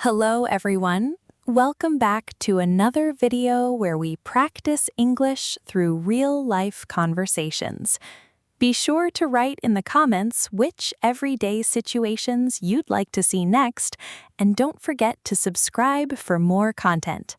Hello, everyone. Welcome back to another video where we practice English through real-life conversations. Be sure to write in the comments which everyday situations you'd like to see next, and don't forget to subscribe for more content.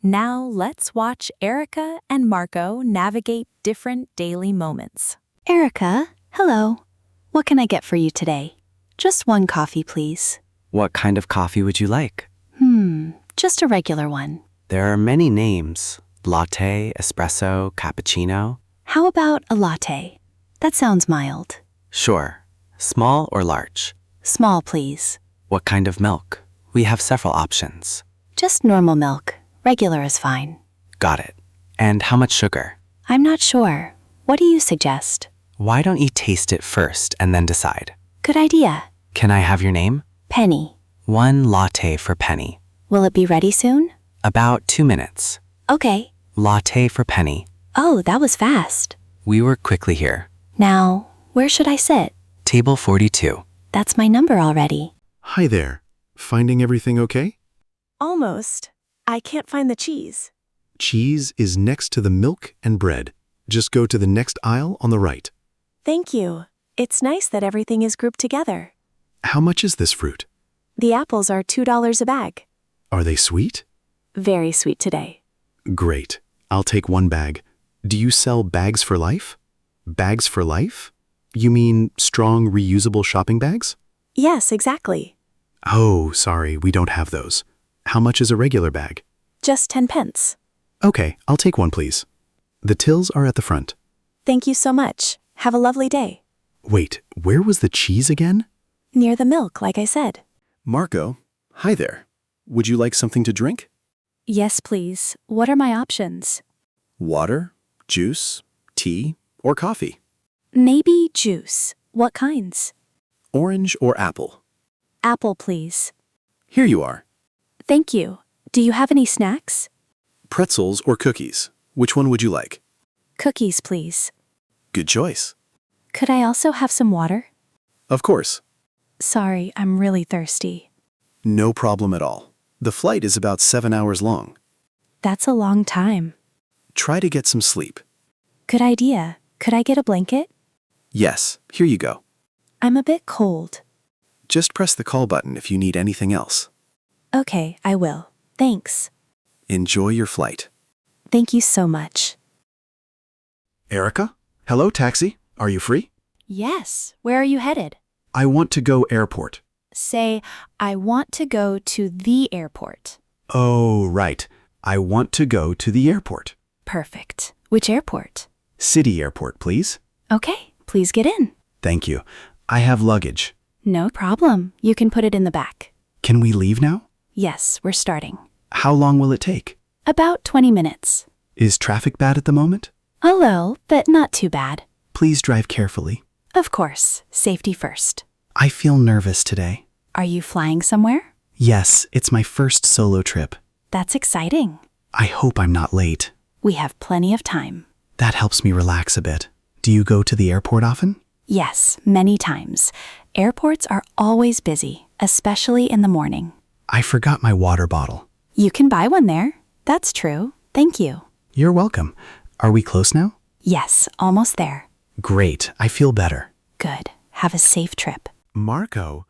Now let's watch Erica and Marco navigate different daily moments. Erica, hello. What can I get for you today? Just one coffee, please. What kind of coffee would you like? Just a regular one. There are many names. Latte, espresso, cappuccino. How about a latte? That sounds mild. Sure. Small or large? Small, please. What kind of milk? We have several options. Just normal milk. Regular is fine. Got it. And how much sugar? I'm not sure. What do you suggest? Why don't you taste it first and then decide? Good idea. Can I have your name? Penny. One latte for Penny. Will it be ready soon? About 2 minutes. Okay. Latte for Penny. Oh, that was fast. We were quickly here. Now, where should I sit? Table 42. That's my number already. Hi there. Finding everything okay? Almost. I can't find the cheese. Cheese is next to the milk and bread. Just go to the next aisle on the right. Thank you. It's nice that everything is grouped together. How much is this fruit? The apples are $2 a bag. Are they sweet? Very sweet today. Great. I'll take one bag. Do you sell bags for life? Bags for life? You mean strong, reusable shopping bags? Yes, exactly. Oh, sorry, we don't have those. How much is a regular bag? Just 10 pence. Okay, I'll take one, please. The tills are at the front. Thank you so much. Have a lovely day. Wait, where was the cheese again? Near the milk, like I said. Marco, hi there. Would you like something to drink? Yes, please. What are my options? Water, juice, tea, or coffee? Maybe juice. What kinds? Orange or apple? Apple, please. Here you are. Thank you. Do you have any snacks? Pretzels or cookies? Which one would you like? Cookies, please. Good choice. Could I also have some water? Of course. Sorry, I'm really thirsty. No problem at all. The flight is about 7 hours long. That's a long time. Try to get some sleep. Good idea. Could I get a blanket? Yes, here you go. I'm a bit cold. Just press the call button if you need anything else. Okay, I will. Thanks. Enjoy your flight. Thank you so much. Erica? Hello, taxi. Are you free? Yes. Where are you headed? I want to go airport. Say, I want to go to the airport. Oh, right. I want to go to the airport. Perfect. Which airport? City airport, please. Okay, please get in. Thank you. I have luggage. No problem. You can put it in the back. Can we leave now? Yes, we're starting. How long will it take? About 20 minutes. Is traffic bad at the moment? A little, but not too bad. Please drive carefully. Of course, safety first. I feel nervous today. Are you flying somewhere? Yes, it's my first solo trip. That's exciting. I hope I'm not late. We have plenty of time. That helps me relax a bit. Do you go to the airport often? Yes, many times. Airports are always busy, especially in the morning. I forgot my water bottle. You can buy one there. That's true. Thank you. You're welcome. Are we close now? Yes, almost there. Great. I feel better. Good. Have a safe trip. Marco.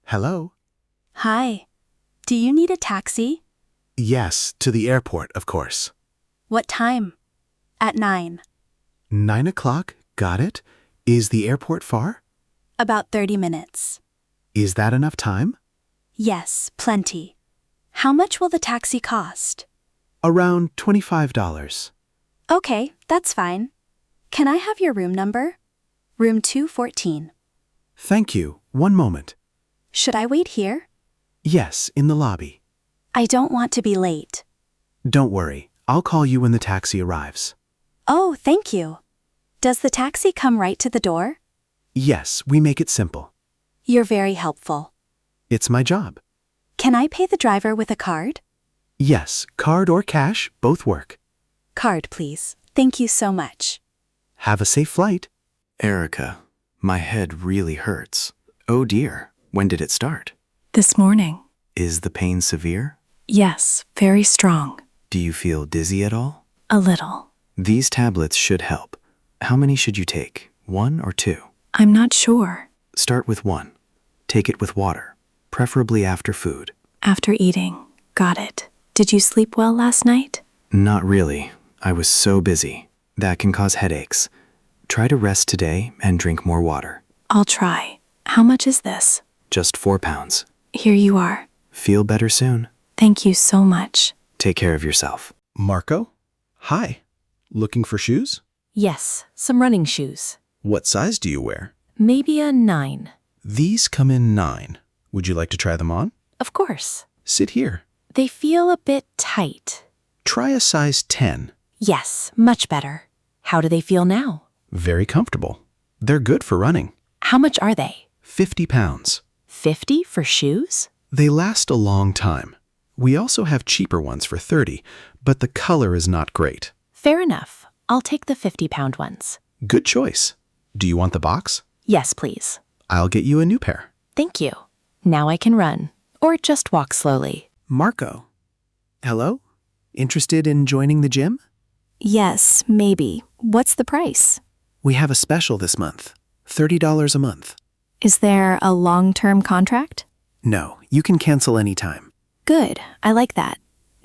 Hello? Hi. Do you need a taxi? Yes, to the airport, of course. What time? At 9. 9 o'clock? Got it. Is the airport far? About 30 minutes. Is that enough time? Yes, plenty. How much will the taxi cost? Around $25. Okay, that's fine. Can I have your room number? Room 214. Thank you. One moment. Should I wait here? Yes, in the lobby. I don't want to be late. Don't worry. I'll call you when the taxi arrives. Oh, thank you. Does the taxi come right to the door? Yes, we make it simple. You're very helpful. It's my job. Can I pay the driver with a card? Yes, card or cash, both work. Card, please. Thank you so much. Have a safe flight. Erica, my head really hurts. Oh dear, when did it start? This morning. Is the pain severe? Yes, very strong. Do you feel dizzy at all? A little. These tablets should help. How many should you take? 1 or 2? I'm not sure. Start with 1. Take it with water, preferably after food. After eating. Got it. Did you sleep well last night? Not really. I was so busy. That can cause headaches. Try to rest today and drink more water. I'll try. How much is this? Just 4 pounds. Here you are. Feel better soon. Thank you so much. Take care of yourself. Marco? Hi. Looking for shoes? Yes, some running shoes. What size do you wear? Maybe a 9. These come in 9. Would you like to try them on? Of course. Sit here. They feel a bit tight. Try a size 10. Yes, much better. How do they feel now? Very comfortable. They're good for running. How much are they? 50 pounds. 50 for shoes? They last a long time. We also have cheaper ones for 30, but the color is not great. Fair enough. I'll take the 50-pound ones. Good choice. Do you want the box? Yes, please. I'll get you a new pair. Thank you. Now I can run, or just walk slowly. Marco. Hello? Interested in joining the gym? Yes, maybe. What's the price? We have a special this month. $30 a month. Is there a long-term contract? No, you can cancel anytime. Good. I like that.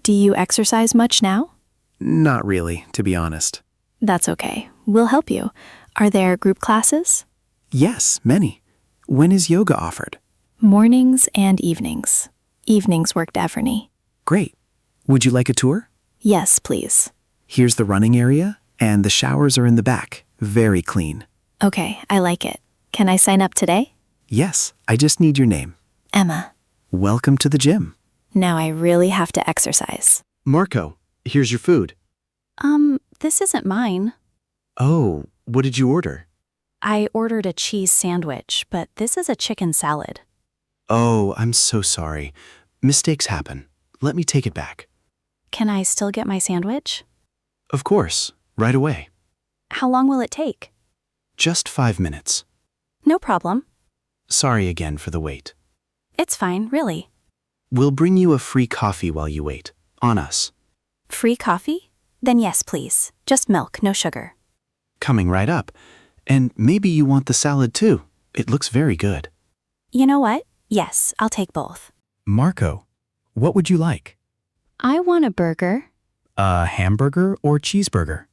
Do you exercise much now? Not really, to be honest. That's okay. We'll help you. Are there group classes? Yes, many. When is yoga offered? Mornings and evenings. Evenings work better for me. Great. Would you like a tour? Yes, please. Here's the running area, and the showers are in the back. Very clean. Okay, I like it. Can I sign up today? Yes, I just need your name. Emma. Welcome to the gym. Now I really have to exercise. Marco, here's your food. This isn't mine. Oh, what did you order? I ordered a cheese sandwich, but this is a chicken salad. Oh, I'm so sorry. Mistakes happen. Let me take it back. Can I still get my sandwich? Of course, right away. How long will it take? Just 5 minutes. No problem. Sorry again for the wait. It's fine, really. We'll bring you a free coffee while you wait. On us. Free coffee? Then yes, please. Just milk, no sugar. Coming right up. And maybe you want the salad too. It looks very good. You know what? Yes, I'll take both. Marco, what would you like? I want a burger. A hamburger or cheeseburger?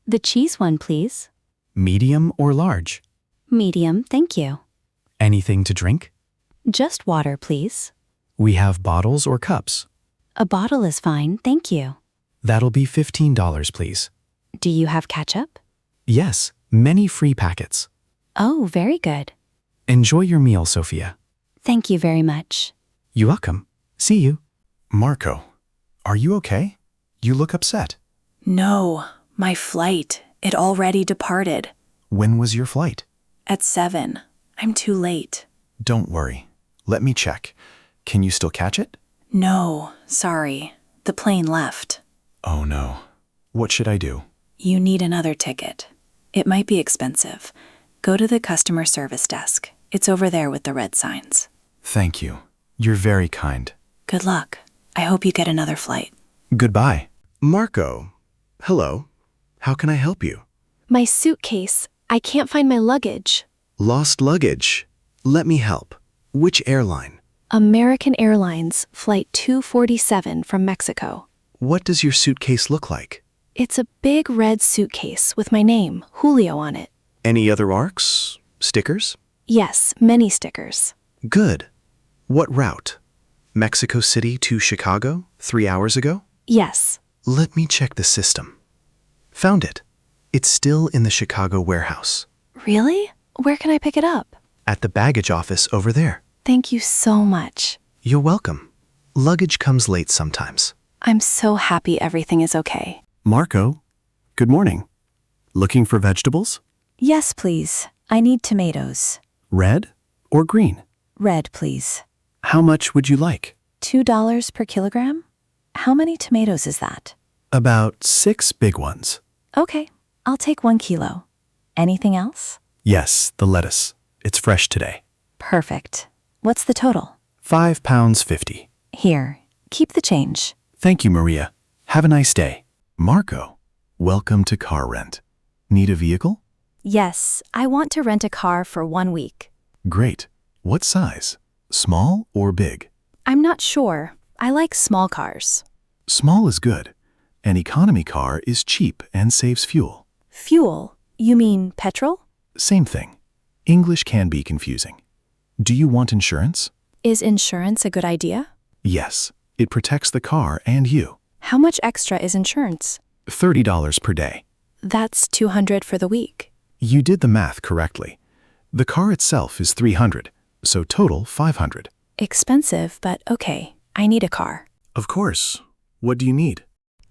The cheese one, please. Medium or large? Medium, thank you. Anything to drink? Just water, please. We have bottles or cups. A bottle is fine, thank you. That'll be $15, please. Do you have ketchup? Yes, many free packets. Oh, very good. Enjoy your meal, Sophia. Thank you very much. You're welcome. See you. Marco, are you okay? You look upset. No, my flight. It already departed. When was your flight? At 7. I'm too late. Don't worry. Let me check. Can you still catch it? No, sorry. The plane left. Oh no. What should I do? You need another ticket. It might be expensive. Go to the customer service desk. It's over there with the red signs. Thank you. You're very kind. Good luck. I hope you get another flight. Goodbye. Marco, hello. How can I help you? My suitcase. I can't find my luggage. Lost luggage. Let me help. Which airline? American Airlines, Flight 247 from Mexico. What does your suitcase look like? It's a big red suitcase with my name, Julio, on it. Any other marks? Stickers? Yes, many stickers. Good. What route? Mexico City to Chicago 3 hours ago? Yes. Let me check the system. Found it. It's still in the Chicago warehouse. Really? Where can I pick it up? At the baggage office over there. Thank you so much. You're welcome. Luggage comes late sometimes. I'm so happy everything is okay. Marco, good morning. Looking for vegetables? Yes, please. I need tomatoes. Red or green? Red, please. How much would you like? $2 per kilogram? How many tomatoes is that? About 6 big ones. Okay, I'll take 1 kilo. Anything else? Yes, the lettuce. It's fresh today. Perfect. What's the total? £5.50. Here, keep the change. Thank you, Maria. Have a nice day. Marco, welcome to Car Rent. Need a vehicle? Yes, I want to rent a car for 1 week. Great. What size? Small or big? I'm not sure. I like small cars. Small is good. An economy car is cheap and saves fuel. Fuel? You mean petrol? Same thing. English can be confusing. Do you want insurance? Is insurance a good idea? Yes. It protects the car and you. How much extra is insurance? $30 per day. That's $200 for the week. You did the math correctly. The car itself is $300, so total $500. Expensive, but okay. I need a car. Of course. What do you need?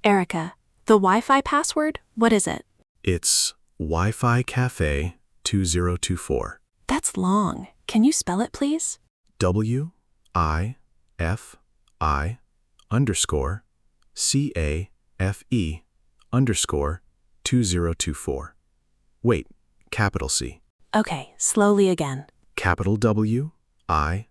Erica, the Wi-Fi password, what is it? It's Wi-Fi Cafe 2024. That's long. Can you spell it, please? WIFI_CAFE_2024. Wait, capital C. Okay, slowly again. Capital WIFI_capital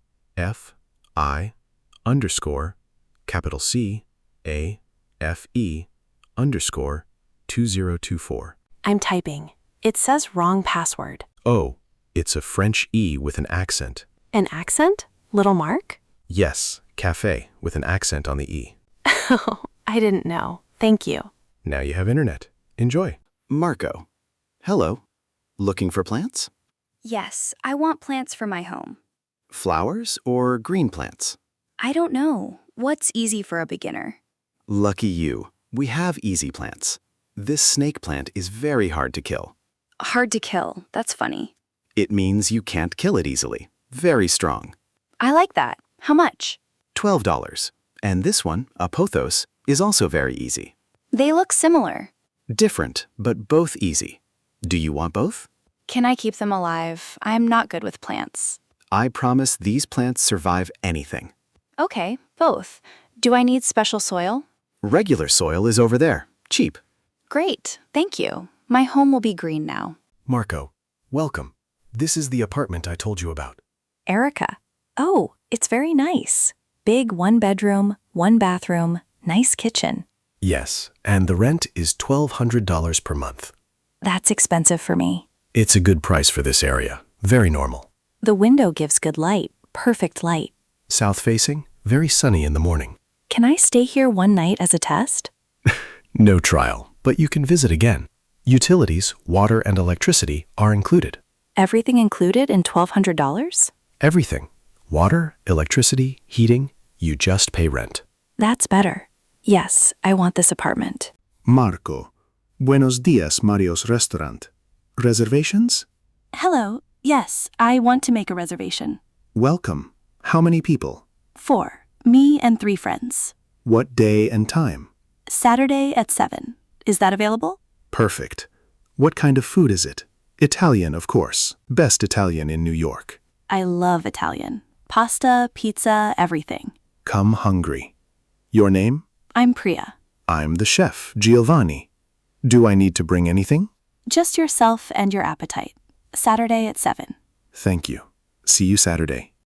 CAFE_2024. I'm typing. It says wrong password. Oh, it's a French E with an accent. An accent? Little Mark? Yes, cafe with an accent on the E. Oh, I didn't know. Thank you. Now you have internet. Enjoy. Marco. Hello. Looking for plants? Yes, I want plants for my home. Flowers or green plants? I don't know. What's easy for a beginner? Lucky you. We have easy plants. This snake plant is very hard to kill. Hard to kill. That's funny. It means you can't kill it easily. Very strong. I like that. How much? $12. And this one, a pothos, is also very easy. They look similar. Different, but both easy. Do you want both? Can I keep them alive? I'm not good with plants. I promise these plants survive anything. Okay, both. Do I need special soil? Regular soil is over there. Cheap. Great. Thank you. My home will be green now. Marco, welcome. This is the apartment I told you about. Erica. Oh, it's very nice. Big 1-bedroom, 1-bathroom, nice kitchen. Yes, and the rent is $1,200 per month. That's expensive for me. It's a good price for this area. Very normal. The window gives good light, perfect light. South facing, very sunny in the morning. Can I stay here one night as a test? No trial, but you can visit again. Utilities, water, and electricity are included. Everything included in $1,200? Everything. Water, electricity, heating, you just pay rent. That's better. Yes, I want this apartment. Marco. Buenos dias, Mario's restaurant. Reservations? Hello. Yes, I want to make a reservation. Welcome. How many people? 4. Me and 3 friends. What day and time? Saturday at 7. Is that available? Perfect. What kind of food is it? Italian, of course. Best Italian in New York. I love Italian. Pasta, pizza, everything. Come hungry. Your name? I'm Priya. I'm the chef, Giovanni. Do I need to bring anything? Just yourself and your appetite. Saturday at 7. Thank you. See you Saturday.